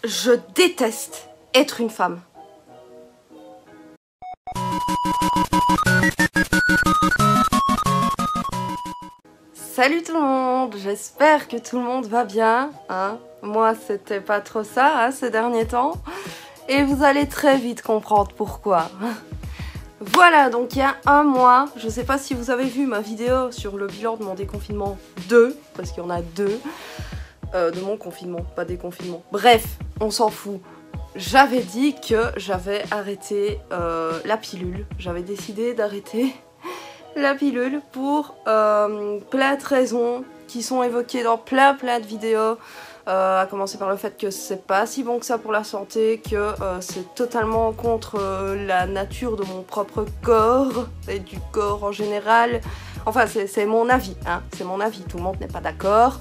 Je déteste être une femme. Salut tout le monde, j'espère que tout le monde va bien. Hein. Moi, c'était pas trop ça ces derniers temps. Et vous allez très vite comprendre pourquoi. Voilà, donc il y a un mois, je sais pas si vous avez vu ma vidéo sur le bilan de mon déconfinement 2, parce qu'il y en a deux, de mon confinement, pas déconfinement. Bref, on s'en fout. J'avais dit que j'avais arrêté la pilule. J'avais décidé d'arrêter la pilule pour plein de raisons qui sont évoquées dans plein de vidéos. À commencer par le fait que c'est pas si bon que ça pour la santé, que c'est totalement contre la nature de mon propre corps et du corps en général. Enfin, c'est mon avis, hein, c'est mon avis, tout le monde n'est pas d'accord.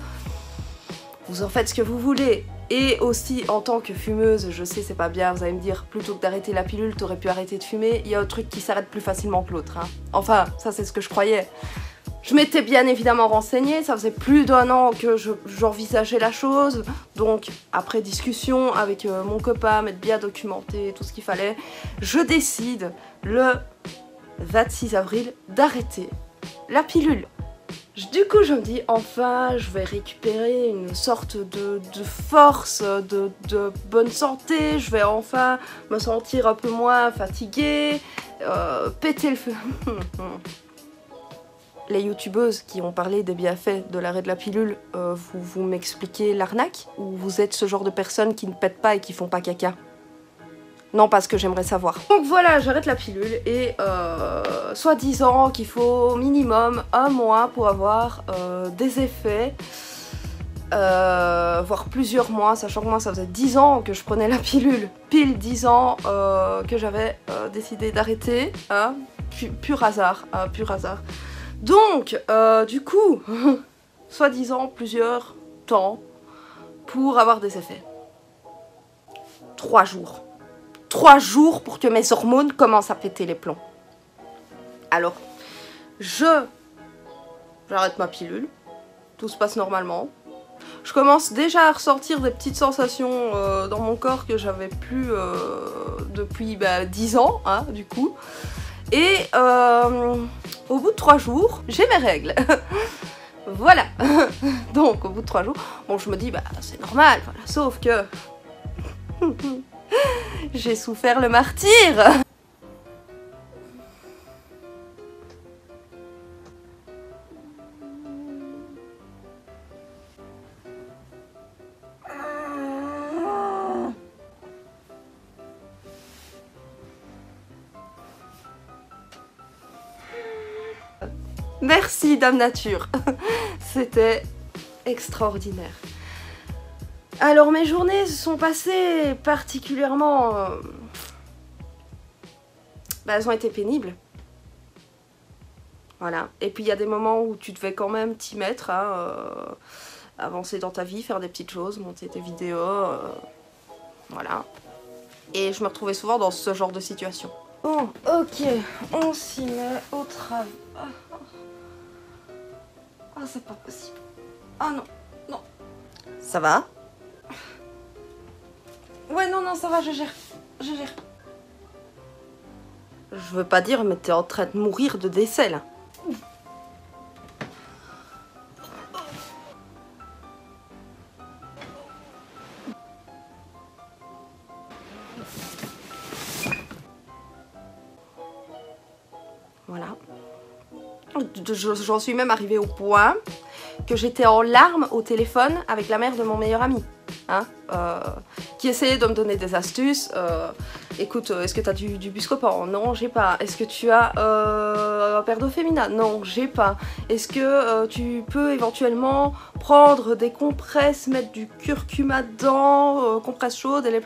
Vous en faites ce que vous voulez. Et aussi, en tant que fumeuse, je sais c'est pas bien, vous allez me dire, plutôt que d'arrêter la pilule, t'aurais pu arrêter de fumer, il y a un truc qui s'arrête plus facilement que l'autre. Hein. Enfin, ça c'est ce que je croyais. Je m'étais bien évidemment renseignée, ça faisait plus d'1 an que j'envisageais la chose, donc après discussion avec mon copain, m'être bien documenté, tout ce qu'il fallait, je décide le 26 avril d'arrêter la pilule. Du coup je me dis enfin je vais récupérer une sorte de force, de bonne santé, je vais enfin me sentir un peu moins fatiguée, péter le feu. Les youtubeuses qui ont parlé des bienfaits de l'arrêt de la pilule, vous m'expliquez l'arnaque? Ou vous êtes ce genre de personnes qui ne pètent pas et qui font pas caca? Non, parce que j'aimerais savoir. Donc voilà, j'arrête la pilule et soi-disant qu'il faut minimum 1 mois pour avoir des effets, voire plusieurs mois, sachant que moi ça faisait 10 ans que je prenais la pilule, pile 10 ans que j'avais décidé d'arrêter, hein, pur hasard, pur hasard. Donc, du coup, soi-disant plusieurs temps pour avoir des effets. 3 jours. 3 jours pour que mes hormones commencent à péter les plombs. Alors, j'arrête ma pilule, tout se passe normalement. Je commence déjà à ressentir des petites sensations dans mon corps que j'avais plus depuis 10 ans, hein, du coup. Et au bout de 3 jours, j'ai mes règles. Voilà. Donc, au bout de 3 jours, bon, je me dis, bah, c'est normal, voilà, sauf que j'ai souffert le martyre. Merci Dame Nature. C'était extraordinaire. Alors mes journées se sont passées particulièrement... elles ont été pénibles. Voilà. Et puis il y a des moments où tu devais quand même t'y mettre, hein, avancer dans ta vie, faire des petites choses, monter tes vidéos, voilà. Et je me retrouvais souvent dans ce genre de situation. Bon, ok, on s'y met au travail. Ah, c'est pas possible. Ah non, non. Ça va? Ouais, non, ça va, je gère. Je gère. Je veux pas dire, mais t'es en train de mourir de décès, là. Voilà. J'en suis même arrivée au point que j'étais en larmes au téléphone avec la mère de mon meilleur ami, hein, qui essayait de me donner des astuces. Écoute, est-ce que tu as du Buscopan? Non, j'ai pas. Est-ce que tu as un Perdo Fémina? Non, j'ai pas. Est-ce que tu peux éventuellement prendre des compresses, mettre du curcuma dedans, compresses chaudes et les...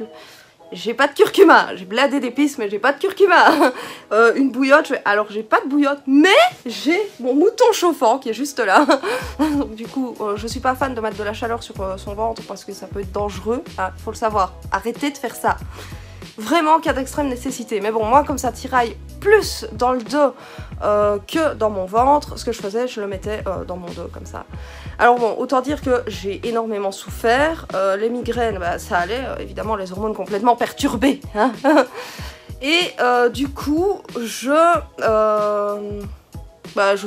J'ai pas de curcuma, j'ai bladé d'épices mais j'ai pas de curcuma. Une bouillotte, alors j'ai pas de bouillotte mais j'ai mon mouton chauffant qui est juste là. Donc du coup je suis pas fan de mettre de la chaleur sur son ventre parce que ça peut être dangereux, hein, faut le savoir, arrêtez de faire ça. vraiment cas d'extrême nécessité. Mais bon, moi comme ça tiraille plus dans le dos que dans mon ventre, ce que je faisais, je le mettais dans mon dos comme ça. Alors bon, autant dire que j'ai énormément souffert. Les migraines, bah, ça allait, évidemment les hormones complètement perturbées. Hein. Et du coup, je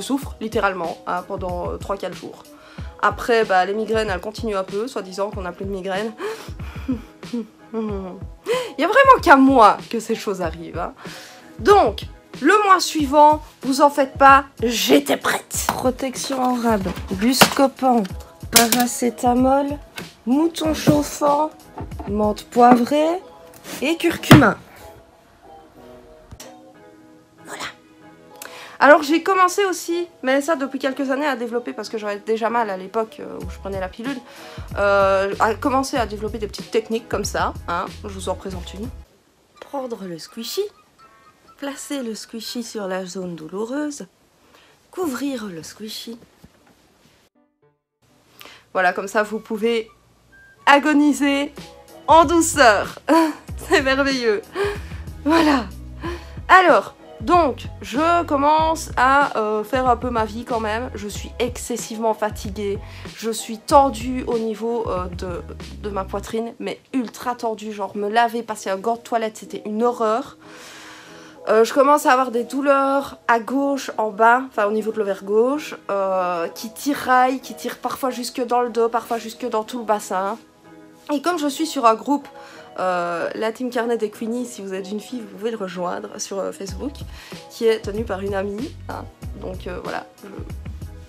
souffre littéralement hein, pendant 3-4 jours. Après, bah, les migraines, elles continuent un peu, soi-disant qu'on n'a plus de migraines. Il n'y a vraiment qu'à moi que ces choses arrivent. Hein. Donc, le mois suivant, vous en faites pas, j'étais prête. Protection en rab, Buscopan, paracétamol, mouton chauffant, menthe poivrée et curcuma. Voilà. Alors j'ai commencé aussi, mais ça depuis quelques années à développer, parce que j'avais déjà mal à l'époque où je prenais la pilule, à commencer à développer des petites techniques comme ça, hein, je vous en présente une. Prendre le squishy, placer le squishy sur la zone douloureuse, couvrir le squishy. Voilà, comme ça vous pouvez agoniser en douceur. C'est merveilleux. Voilà. Alors, donc, je commence à faire un peu ma vie quand même. Je suis excessivement fatiguée. Je suis tendue au niveau de ma poitrine, mais ultra tendue. Genre, me laver, passer un gant de toilette, c'était une horreur. Je commence à avoir des douleurs à gauche, en bas, enfin au niveau de l'ovaire gauche, qui tiraillent, qui tirent parfois jusque dans le dos, parfois jusque dans tout le bassin. Et comme je suis sur un groupe, la Team Carnet des Queenies, si vous êtes une fille, vous pouvez le rejoindre sur Facebook, qui est tenu par une amie. Hein. Donc voilà,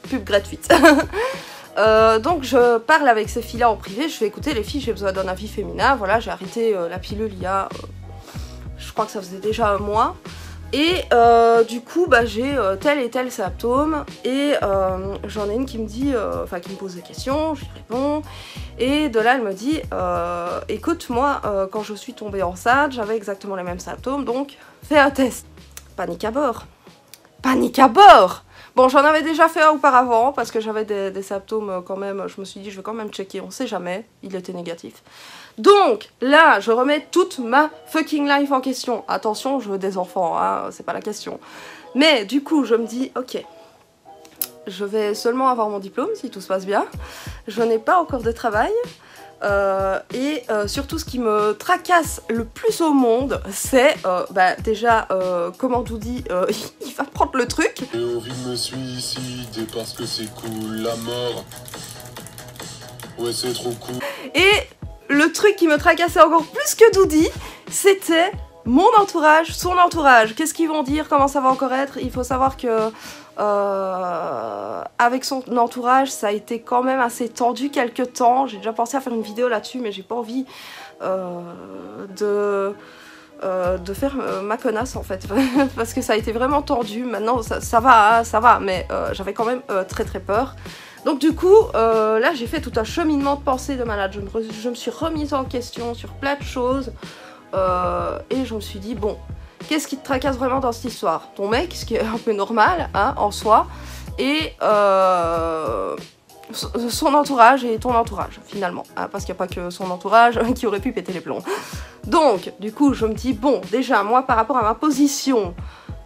pub gratuite. Donc je parle avec ces filles-là en privé, je fais écouter les filles, j'ai besoin d'un avis féminin. Voilà, j'ai arrêté la pilule il y a... je crois que ça faisait déjà un mois. Et du coup, bah, j'ai tel et tel symptôme. Et j'en ai une qui me dit, enfin qui me pose des questions, je lui réponds. Et de là, elle me dit, écoute, moi, quand je suis tombée enceinte, j'avais exactement les mêmes symptômes, donc fais un test. Panique à bord. Panique à bord! Bon, j'en avais déjà fait un auparavant, parce que j'avais des symptômes quand même. Je me suis dit, je vais quand même checker, on sait jamais. Il était négatif. Donc, là, je remets toute ma fucking life en question. Attention, je veux des enfants, hein, c'est pas la question. Mais du coup, je me dis, ok, je vais seulement avoir mon diplôme, si tout se passe bien. Je n'ai pas encore de travail. Et surtout, ce qui me tracasse le plus au monde, c'est déjà comment Doody il va prendre le truc. J'ai envie de me suicider parce que c'est cool, la mort. Ouais, c'est trop cool. Et le truc qui me tracassait encore plus que Doody, c'était mon entourage, son entourage. Qu'est-ce qu'ils vont dire, comment ça va encore être? Il faut savoir que avec son entourage, ça a été quand même assez tendu quelques temps. J'ai déjà pensé à faire une vidéo là-dessus, mais j'ai pas envie de faire ma connasse en fait, parce que ça a été vraiment tendu. Maintenant ça va, hein, ça va, mais j'avais quand même très très peur. Donc du coup, là j'ai fait tout un cheminement de pensée de malade. Je me suis remise en question sur plein de choses et je me suis dit, bon, qu'est-ce qui te tracasse vraiment dans cette histoire? Ton mec, ce qui est un peu normal hein, en soi, et son entourage et ton entourage finalement, hein, parce qu'il n'y a pas que son entourage qui aurait pu péter les plombs. Donc du coup je me dis, bon, déjà moi par rapport à ma position,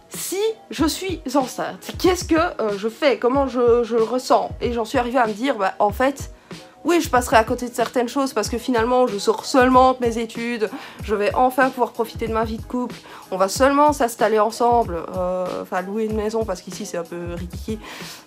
si je suis enceinte, qu'est-ce que je fais, comment je le ressens? Et j'en suis arrivée à me dire, bah en fait, oui, je passerai à côté de certaines choses parce que finalement, je sors seulement de mes études, je vais enfin pouvoir profiter de ma vie de couple, on va seulement s'installer ensemble, enfin louer une maison parce qu'ici c'est un peu ridiculeux.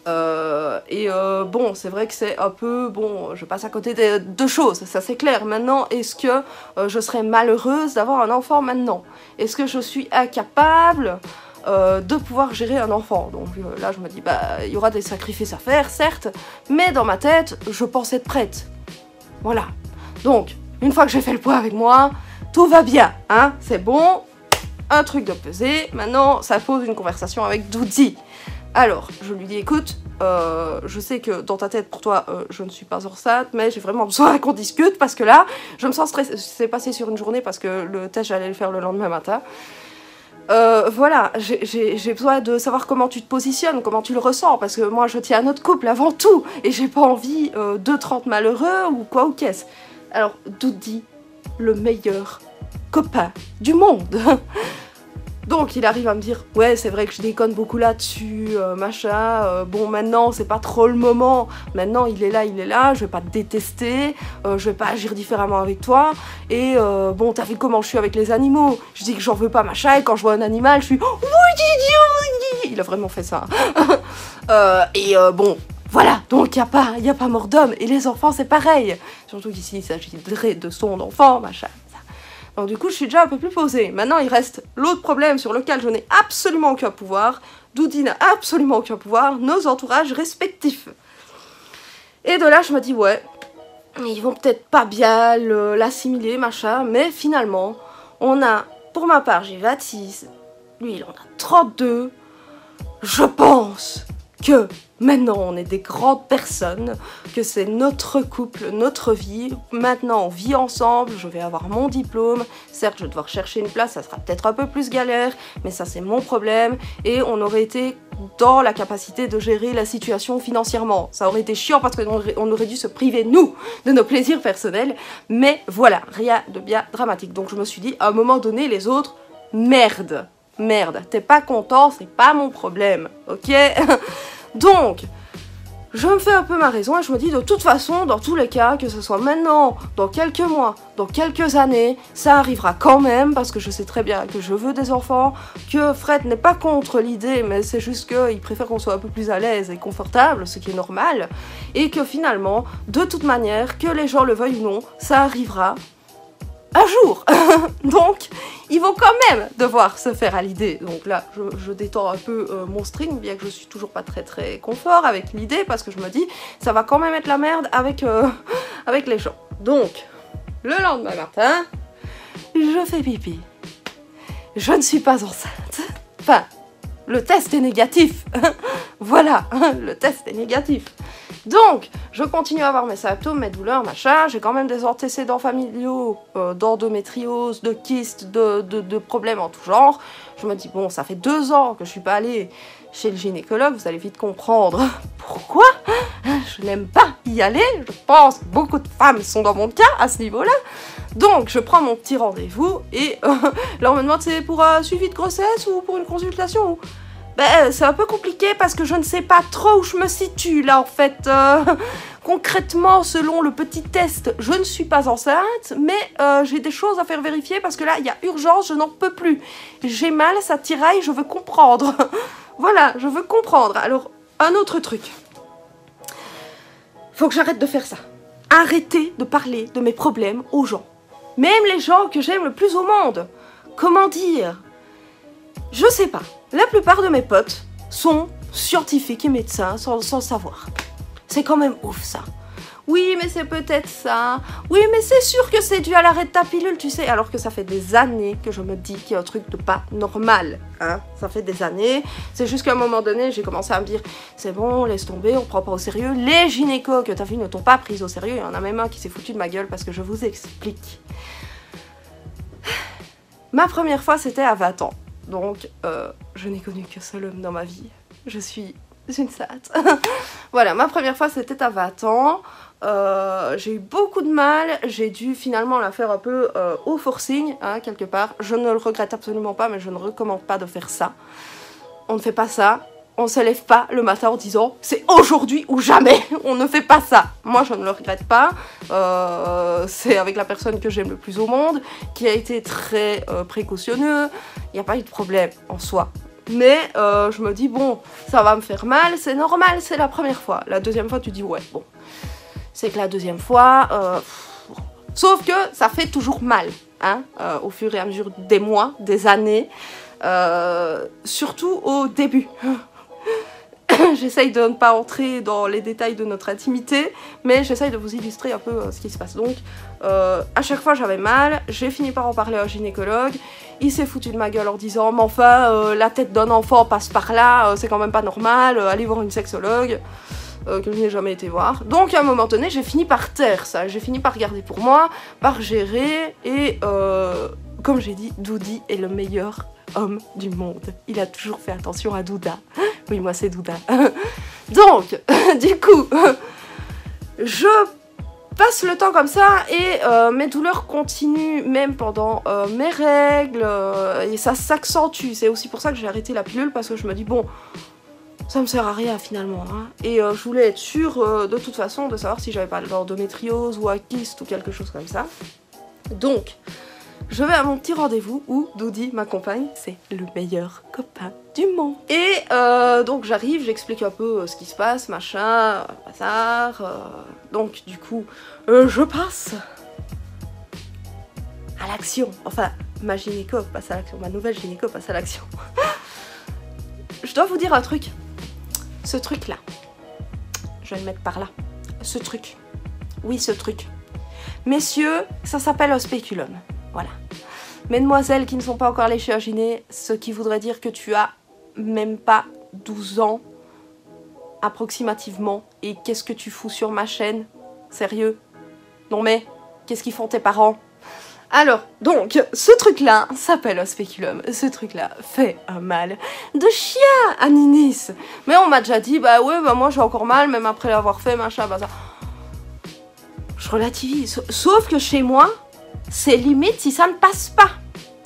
Bon, c'est vrai que c'est un peu, bon, je passe à côté de deux choses, ça c'est clair. Maintenant, est-ce que je serais malheureuse d'avoir un enfant maintenant? Est-ce que je suis incapable de pouvoir gérer un enfant? Donc là je me dis, bah il y aura des sacrifices à faire certes, mais dans ma tête je pense être prête. Voilà, donc une fois que j'ai fait le point avec moi, tout va bien, hein, c'est bon, un truc de pesé. Maintenant ça pose une conversation avec Doody. Alors je lui dis, écoute, je sais que dans ta tête pour toi je ne suis pas enceinte, mais j'ai vraiment besoin qu'on discute parce que là je me sens stressée. C'est passé sur une journée parce que le test j'allais le faire le lendemain matin. Voilà, j'ai besoin de savoir comment tu te positionnes, comment tu le ressens, parce que moi je tiens à notre couple avant tout, et j'ai pas envie de te rendre malheureux ou quoi ou qu'est-ce. Alors, Doody, le meilleur copain du monde. Donc il arrive à me dire, ouais c'est vrai que je déconne beaucoup là-dessus, machin, bon maintenant c'est pas trop le moment, maintenant il est là, je vais pas te détester, je vais pas agir différemment avec toi, et bon t'as vu comment je suis avec les animaux, je dis que j'en veux pas machin, et quand je vois un animal je suis, oh, il a vraiment fait ça. Bon, voilà, donc y a pas mort d'homme, et les enfants c'est pareil, surtout qu'ici il s'agirait de son enfant, machin. Donc du coup, je suis déjà un peu plus posée. Maintenant, il reste l'autre problème sur lequel je n'ai absolument aucun pouvoir. Doudi n'a absolument aucun pouvoir. Nos entourages respectifs. Et de là, je me dis, ouais, ils vont peut-être pas bien l'assimiler, machin. Mais finalement, on a, pour ma part, j'ai 26. Lui, il en a 32. Je pense que maintenant on est des grandes personnes, que c'est notre couple, notre vie. Maintenant on vit ensemble, je vais avoir mon diplôme. Certes, je vais devoir chercher une place, ça sera peut-être un peu plus galère, mais ça c'est mon problème. Et on aurait été dans la capacité de gérer la situation financièrement. Ça aurait été chiant parce qu'on aurait dû se priver, nous, de nos plaisirs personnels. Mais voilà, rien de bien dramatique. Donc je me suis dit, à un moment donné, les autres, merde, t'es pas content, c'est pas mon problème, ok? Donc, je me fais un peu ma raison et je me dis de toute façon, dans tous les cas, que ce soit maintenant, dans quelques mois, dans quelques années, ça arrivera quand même parce que je sais très bien que je veux des enfants, que Fred n'est pas contre l'idée, mais c'est juste qu'il préfère qu'on soit un peu plus à l'aise et confortable, ce qui est normal, et que finalement, de toute manière, que les gens le veuillent ou non, ça arrivera un jour. Donc, ils vont quand même devoir se faire à l'idée. Donc là, je détends un peu mon string, bien que je suis toujours pas très confort avec l'idée, parce que je me dis, ça va quand même être la merde avec les gens. Donc, le lendemain matin, je fais pipi. Je ne suis pas enceinte. Enfin, le test est négatif. Voilà, le test est négatif. Donc, je continue à avoir mes symptômes, mes douleurs, machin. J'ai quand même des antécédents familiaux d'endométriose, de kystes, de problèmes en tout genre. Je me dis, bon, ça fait 2 ans que je suis pas allée chez le gynécologue, vous allez vite comprendre pourquoi je n'aime pas y aller. Je pense que beaucoup de femmes sont dans mon cas à ce niveau-là. Donc, je prends mon petit rendez-vous et là, on me demande c'est pour un suivi de grossesse ou pour une consultation. Ben, c'est un peu compliqué parce que je ne sais pas trop où je me situe là en fait. Concrètement, selon le petit test, je ne suis pas enceinte, mais j'ai des choses à faire vérifier parce que là, il y a urgence, je n'en peux plus. J'ai mal, ça tiraille, je veux comprendre. Voilà, je veux comprendre. Alors, un autre truc. Faut que j'arrête de faire ça. Arrêtez de parler de mes problèmes aux gens. Même les gens que j'aime le plus au monde. Comment dire ? Je sais pas. La plupart de mes potes sont scientifiques et médecins sans savoir. C'est quand même ouf ça. Oui, mais c'est peut-être ça. Oui, mais c'est sûr que c'est dû à l'arrêt de ta pilule, tu sais. Alors que ça fait des années que je me dis qu'il y a un truc de pas normal. Hein, ça fait des années. C'est juste qu'à un moment donné, j'ai commencé à me dire c'est bon, laisse tomber, on prend pas au sérieux. Les gynécos que t'as vu ne t'ont pas pris au sérieux. Il y en a même un qui s'est foutu de ma gueule parce que je vous explique. Ma première fois, c'était à 20 ans. Donc, je n'ai connu qu'un seul homme dans ma vie. Je suis une satte. Voilà, ma première fois, c'était à 20 ans. J'ai eu beaucoup de mal. J'ai dû finalement la faire un peu au forcing, hein, quelque part. Je ne le regrette absolument pas, mais je ne recommande pas de faire ça. On ne fait pas ça. On ne se lève pas le matin en disant c'est aujourd'hui ou jamais. On ne fait pas ça. Moi, je ne le regrette pas. C'est avec la personne que j'aime le plus au monde, qui a été très précautionneux. Il n'y a pas eu de problème en soi. Mais je me dis, bon, ça va me faire mal, c'est normal, c'est la première fois. La deuxième fois, tu dis, ouais, bon. C'est que la deuxième fois... Sauf que ça fait toujours mal, hein, au fur et à mesure des mois, des années. Surtout au début. J'essaye de ne pas entrer dans les détails de notre intimité, mais j'essaye de vous illustrer un peu ce qui se passe. Donc, à chaque fois j'avais mal, j'ai fini par en parler à un gynécologue, il s'est foutu de ma gueule en disant « Mais enfin, la tête d'un enfant passe par là, c'est quand même pas normal, allez voir une sexologue », que je n'ai jamais été voir. Donc, à un moment donné, j'ai fini par taire ça, j'ai fini par garder pour moi, par gérer, et comme j'ai dit, Doudi est le meilleur homme du monde. Il a toujours fait attention à Douda. Oui, moi c'est Douda. Donc, du coup, je passe le temps comme ça et mes douleurs continuent même pendant mes règles et ça s'accentue. C'est aussi pour ça que j'ai arrêté la pilule parce que je me dis bon, ça me sert à rien finalement. Hein. Et je voulais être sûre de toute façon de savoir si j'avais pas de l'endométriose ou un kyste ou quelque chose comme ça. Donc, je vais à mon petit rendez-vous où Doudi m'accompagne, c'est le meilleur copain du monde. Et donc j'arrive, j'explique un peu ce qui se passe, machin, bazar. Donc du coup, je passe à l'action. Enfin, ma gynéco passe à l'action, ma nouvelle gynéco passe à l'action. Je dois vous dire un truc. Ce truc-là, je vais le mettre par là. Ce truc. Oui, ce truc. Messieurs, ça s'appelle un spéculum. Voilà. Mesdemoiselles qui ne sont pas encore allées chez un gyné, ce qui voudrait dire que tu as même pas 12 ans approximativement. Et qu'est-ce que tu fous sur ma chaîne? Sérieux? Non mais, qu'est-ce qu'ils font tes parents? Alors, donc, ce truc-là s'appelle un spéculum. Ce truc-là fait un mal de chien à Ninis. Mais on m'a déjà dit, bah ouais, bah moi j'ai encore mal, même après l'avoir fait, machin, bah ça. Je relativise. Sauf que chez moi, c'est limite si ça ne passe pas.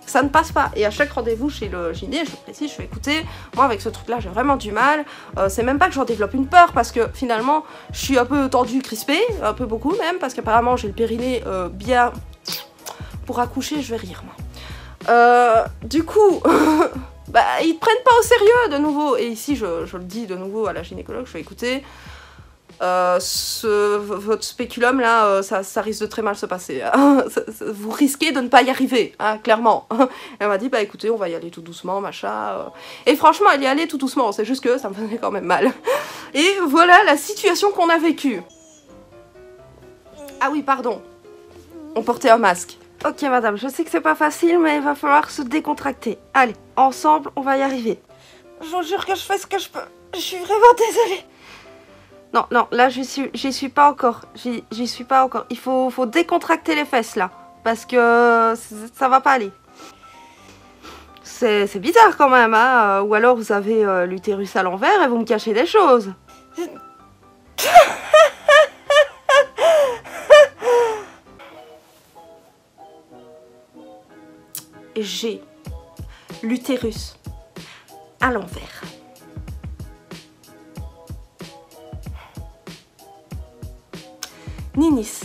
Ça ne passe pas. Et à chaque rendez-vous chez le gyné, je précise, je fais écouter, moi avec ce truc-là, j'ai vraiment du mal. C'est même pas que j'en développe une peur, parce que finalement, je suis un peu tendue, crispée, un peu beaucoup même, parce qu'apparemment j'ai le périnée bien... Pour accoucher, je vais rire, moi. Du coup, bah, ils te prennent pas au sérieux de nouveau. Et ici, je le dis de nouveau à la gynécologue, je fais écouter... votre spéculum là, ça risque de très mal se passer. Vous risquez de ne pas y arriver, hein, clairement. Elle m'a dit, bah écoutez, on va y aller tout doucement, machin. Et franchement, elle y allait tout doucement, c'est juste que ça me faisait quand même mal. Et voilà la situation qu'on a vécue. Ah oui, pardon. On portait un masque. Ok madame, je sais que c'est pas facile, mais il va falloir se décontracter. Allez, ensemble, on va y arriver. Je vous jure que je fais ce que je peux. Je suis vraiment désolée. Non, non, là, j'y suis pas encore. J'y suis pas encore. Il faut décontracter les fesses, là. Parce que ça va pas aller. C'est bizarre, quand même, hein. Ou alors, vous avez l'utérus à l'envers et vous me cachez des choses. J'ai l'utérus à l'envers. Ninis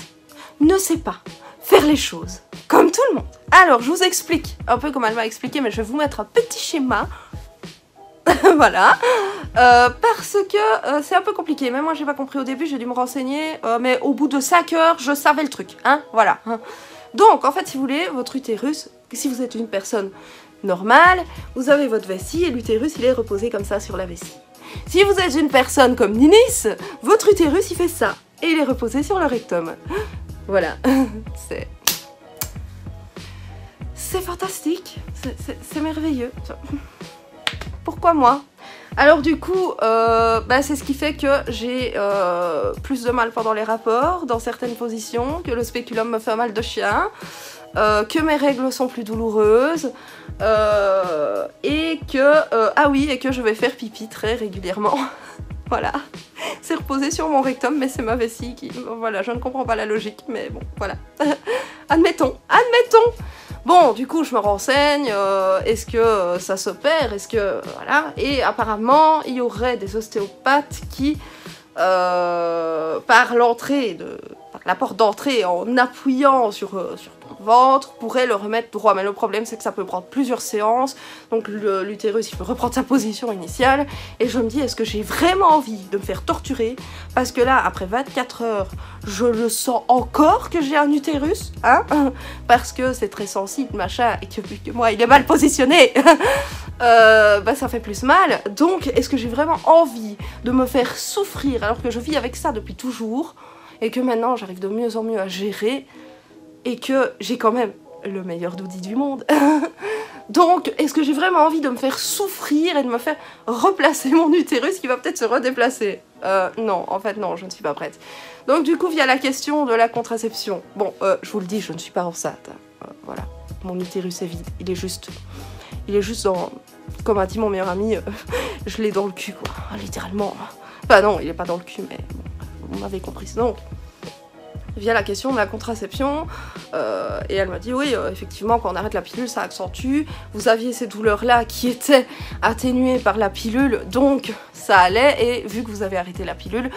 ne sait pas faire les choses comme tout le monde. Alors, je vous explique un peu comme elle m'a expliqué, mais je vais vous mettre un petit schéma. Voilà. Parce que c'est un peu compliqué. Même moi, j'ai pas compris au début, j'ai dû me renseigner. Mais au bout de 5 heures, je savais le truc. Hein, voilà. Donc, en fait, si vous voulez, votre utérus, si vous êtes une personne normale, vous avez votre vessie et l'utérus, il est reposé comme ça sur la vessie. Si vous êtes une personne comme Ninis, votre utérus, il fait ça. Et il est reposé sur le rectum. Voilà. C'est fantastique. C'est merveilleux. Pourquoi moi? Alors du coup, bah, c'est ce qui fait que j'ai plus de mal pendant les rapports, dans certaines positions, que le spéculum me fait un mal de chien, que mes règles sont plus douloureuses, et que, ah oui, et que je vais faire pipi très régulièrement. Voilà, c'est reposé sur mon rectum, mais c'est ma vessie qui... Voilà, je ne comprends pas la logique, mais bon, voilà. Admettons. Bon, du coup, je me renseigne, est-ce que ça s'opère, est-ce que... Voilà, et apparemment, il y aurait des ostéopathes qui, par la porte d'entrée, en appuyant sur ton ventre, pourraient le remettre droit. Mais le problème, c'est que ça peut prendre plusieurs séances, donc l'utérus, il peut reprendre sa position initiale, et je me dis, est-ce que j'ai vraiment envie de me faire torturer? Parce que là, après 24 heures, je le sens encore que j'ai un utérus, hein, parce que c'est très sensible, machin, et que vu que moi, il est mal positionné, bah ça fait plus mal. Donc, est-ce que j'ai vraiment envie de me faire souffrir, alors que je vis avec ça depuis toujours, et que maintenant, j'arrive de mieux en mieux à gérer, et que j'ai quand même le meilleur doudie du monde. Donc, est-ce que j'ai vraiment envie de me faire souffrir et de me faire replacer mon utérus qui va peut-être se redéplacer? Non, en fait non, je ne suis pas prête. Donc du coup, via la question de la contraception, bon, je vous le dis, je ne suis pas enceinte. Voilà, mon utérus est vide, il est juste dans, comme a dit mon meilleur ami, je l'ai dans le cul, quoi, littéralement. Enfin non, il est pas dans le cul, mais bon, vous m'avez compris. Donc, via la question de la contraception. Et elle m'a dit oui, effectivement, quand on arrête la pilule, ça accentue. Vous aviez ces douleurs-là qui étaient atténuées par la pilule, donc ça allait. Et vu que vous avez arrêté la pilule,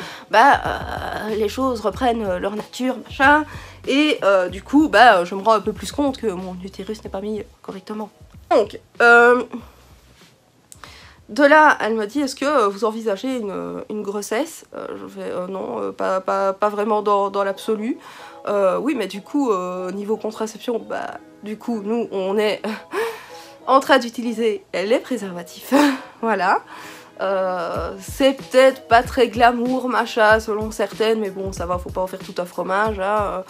les choses reprennent leur nature, machin. Et du coup, je me rends un peu plus compte que mon utérus n'est pas mis correctement. Donc, de là, elle me dit, est-ce que vous envisagez une grossesse? Je fais non, pas vraiment dans l'absolu. Oui, mais du coup, niveau contraception, du coup, nous, on est en train d'utiliser les préservatifs. Voilà. C'est peut-être pas très glamour, machin, selon certaines, mais bon, ça va, faut pas en faire tout un fromage, hein.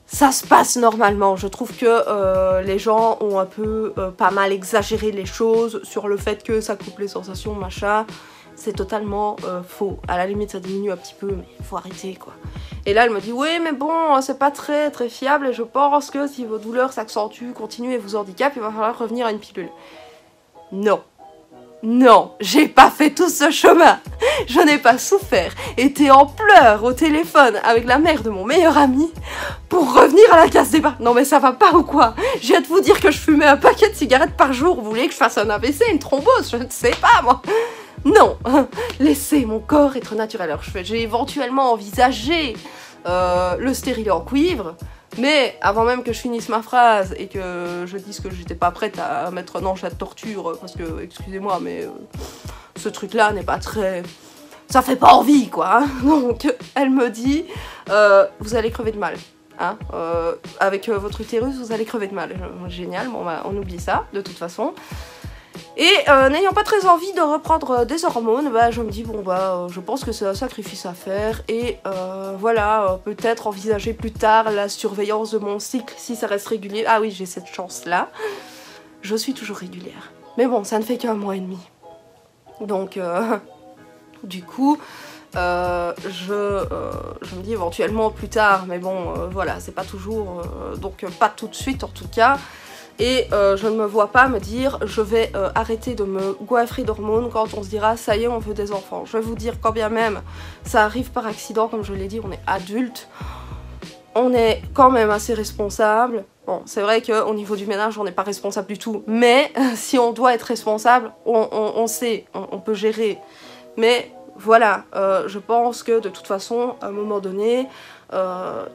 Ça se passe normalement. Je trouve que les gens ont un peu pas mal exagéré les choses sur le fait que ça coupe les sensations, machin. C'est totalement faux. À la limite, ça diminue un petit peu, mais il faut arrêter, quoi. Et là, elle me dit, oui, mais bon, c'est pas très fiable, et je pense que si vos douleurs s'accentuent, continuent et vous handicapent, il va falloir revenir à une pilule. Non. Non, j'ai pas fait tout ce chemin. Je n'ai pas souffert, été en pleurs au téléphone avec la mère de mon meilleur ami pour revenir à la case départ. Non mais ça va pas ou quoi? Je viens de vous dire que je fumais un paquet de cigarettes par jour. Vous voulez que je fasse un AVC, une thrombose? Je ne sais pas moi. Non, laissez mon corps être naturel. Alors j'ai éventuellement envisagé le stérilet en cuivre. Mais avant même que je finisse ma phrase et que je dise que j'étais pas prête à mettre un enchat de torture, parce que, excusez-moi, mais ce truc-là n'est pas très... Ça fait pas envie, quoi. Hein. Donc, elle me dit, vous allez crever de mal. Hein, avec votre utérus, vous allez crever de mal. Génial, bon, on oublie ça, de toute façon. Et n'ayant pas très envie de reprendre des hormones, je me dis bon je pense que c'est un sacrifice à faire et voilà, peut-être envisager plus tard la surveillance de mon cycle si ça reste régulier. Ah oui, j'ai cette chance là, je suis toujours régulière. Mais bon, ça ne fait qu'un mois et demi. Donc du coup, je me dis éventuellement plus tard, mais bon voilà, c'est pas toujours, donc pas tout de suite en tout cas. Et je ne me vois pas me dire je vais arrêter de me goiffrer d'hormones quand on se dira ça y est on veut des enfants. Je vais vous dire quand bien même ça arrive par accident, comme je l'ai dit, on est adulte, on est quand même assez responsable. Bon, c'est vrai qu'au niveau du ménage on n'est pas responsable du tout, mais si on doit être responsable, on sait, on peut gérer. Mais voilà, je pense que de toute façon, à un moment donné,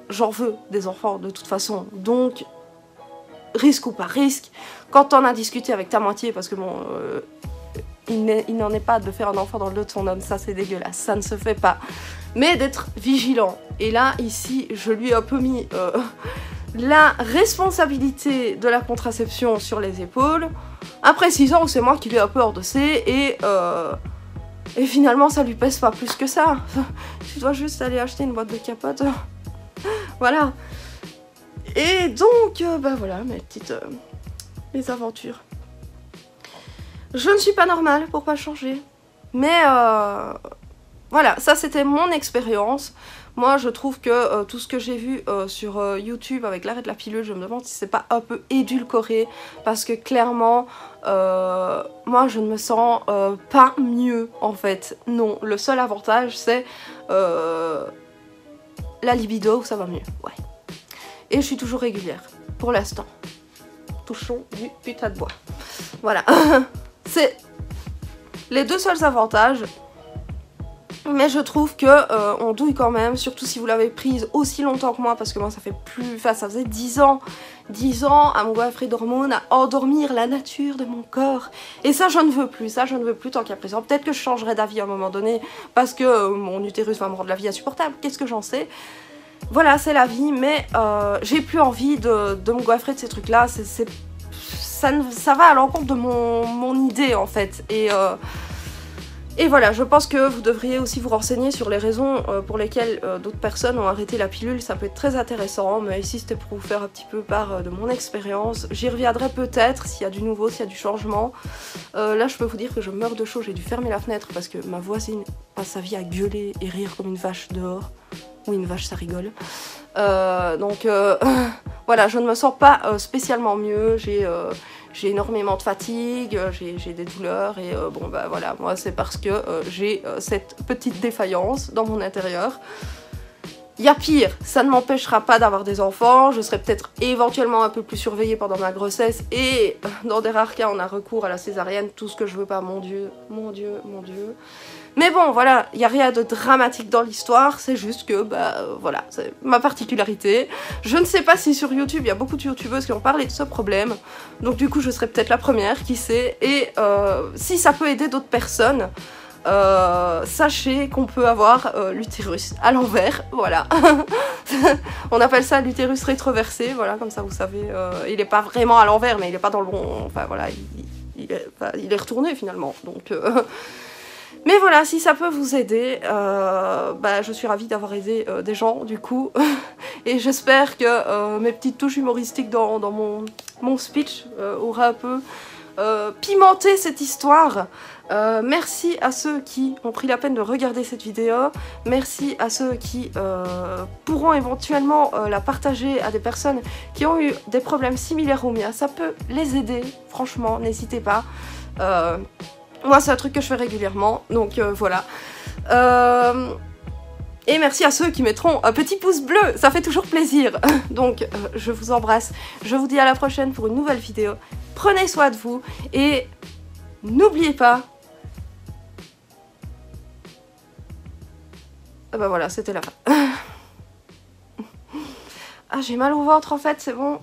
j'en veux des enfants de toute façon, donc... risque ou pas risque, quand on a discuté avec ta moitié, parce que bon, il n'en est pas de faire un enfant dans le dos de son homme, ça c'est dégueulasse, ça ne se fait pas, mais d'être vigilant. Et là, ici, je lui ai un peu mis la responsabilité de la contraception sur les épaules, en précisant que c'est moi qui lui ai un peu endossé, et finalement ça lui pèse pas plus que ça. Tu dois juste aller acheter une boîte de capote. Voilà. Et donc, voilà, mes petites aventures. Je ne suis pas normale pour pas changer. Mais voilà, ça c'était mon expérience. Moi je trouve que tout ce que j'ai vu sur YouTube avec l'arrêt de la pilule, je me demande si c'est pas un peu édulcoré. Parce que clairement, moi je ne me sens pas mieux en fait. Non, le seul avantage c'est la libido, ça va mieux, ouais. Et je suis toujours régulière, pour l'instant. Touchons du putain de bois. Voilà. C'est les deux seuls avantages. Mais je trouve que on douille quand même, surtout si vous l'avez prise aussi longtemps que moi, parce que moi ça fait plus... Enfin, ça faisait 10 ans à me goiffrer d'hormones, à endormir la nature de mon corps. Et ça je ne veux plus, tant qu'à présent. Peut-être que je changerai d'avis à un moment donné, parce que mon utérus va me rendre la vie insupportable, qu'est-ce que j'en sais? Voilà, c'est la vie, mais j'ai plus envie de me goiffrer de ces trucs-là. Ça va à l'encontre de mon idée, en fait. Et voilà, je pense que vous devriez aussi vous renseigner sur les raisons pour lesquelles d'autres personnes ont arrêté la pilule. Ça peut être très intéressant, mais ici c'était pour vous faire un petit peu part de mon expérience. J'y reviendrai peut-être s'il y a du nouveau, s'il y a du changement. Là, je peux vous dire que je meurs de chaud. J'ai dû fermer la fenêtre parce que ma voisine passe sa vie à gueuler et rire comme une vache dehors. Oui, une vache, ça rigole. Donc, voilà, je ne me sens pas spécialement mieux. J'ai énormément de fatigue, j'ai des douleurs et bon, voilà, moi c'est parce que j'ai cette petite défaillance dans mon intérieur. Il y a pire, ça ne m'empêchera pas d'avoir des enfants, je serai peut-être éventuellement un peu plus surveillée pendant ma grossesse et dans des rares cas on a recours à la césarienne, tout ce que je veux pas, mon Dieu, mon Dieu, mon Dieu. Mais bon, voilà, il n'y a rien de dramatique dans l'histoire, c'est juste que, voilà, c'est ma particularité. Je ne sais pas si sur YouTube, il y a beaucoup de youtubeuses qui ont parlé de ce problème, donc du coup je serai peut-être la première, qui sait, et si ça peut aider d'autres personnes, sachez qu'on peut avoir l'utérus à l'envers, voilà. On appelle ça l'utérus rétroversé, voilà, comme ça vous savez, il n'est pas vraiment à l'envers, mais il n'est pas dans le bon, enfin voilà, il est retourné finalement, donc... Mais voilà, si ça peut vous aider, je suis ravie d'avoir aidé des gens du coup. Et j'espère que mes petites touches humoristiques dans mon speech aura un peu pimenté cette histoire. Merci à ceux qui ont pris la peine de regarder cette vidéo. Merci à ceux qui pourront éventuellement la partager à des personnes qui ont eu des problèmes similaires aux miens. Ça peut les aider, franchement, n'hésitez pas. Moi, c'est un truc que je fais régulièrement, donc voilà. Et merci à ceux qui mettront un petit pouce bleu, ça fait toujours plaisir. Donc, je vous embrasse. Je vous dis à la prochaine pour une nouvelle vidéo. Prenez soin de vous et n'oubliez pas... Ah bah voilà, c'était la fin. Ah, j'ai mal au ventre en fait, c'est bon.